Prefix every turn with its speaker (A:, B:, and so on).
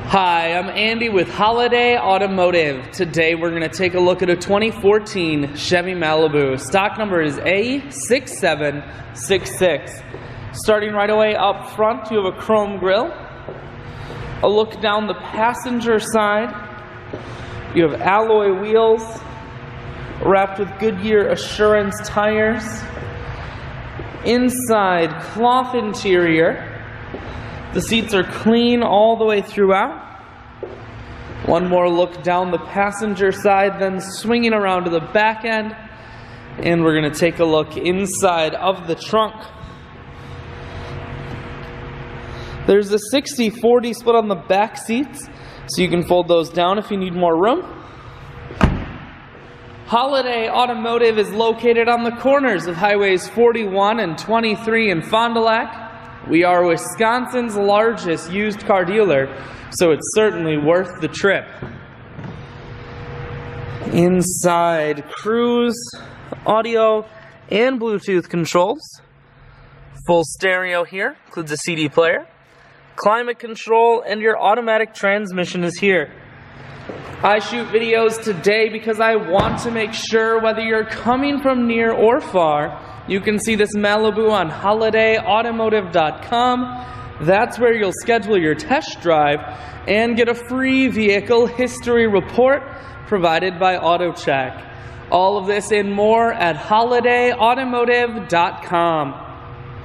A: Hi, I'm Andy with Holiday Automotive. Today we're going to take a look at a 2014 Chevy Malibu. Stock number is A6766. Starting right away up front, you have a chrome grille. A look down the passenger side. You have alloy wheels wrapped with Goodyear Assurance tires. Inside, cloth interior. The seats are clean all the way throughout. One more look down the passenger side, then swinging around to the back end. And we're going to take a look inside of the trunk. There's a 60-40 split on the back seats, so you can fold those down if you need more room. Holiday Automotive is located on the corners of Highways 41 and 23 in Fond du Lac. We are Wisconsin's largest used car dealer, so it's certainly worth the trip. Inside, cruise, audio, and Bluetooth controls. Full stereo here, includes a CD player. Climate control, and your automatic transmission is here. I shoot videos today because I want to make sure whether you're coming from near or far, you can see this Malibu on holidayautomotive.com. That's where you'll schedule your test drive and get a free vehicle history report provided by AutoCheck. All of this and more at holidayautomotive.com.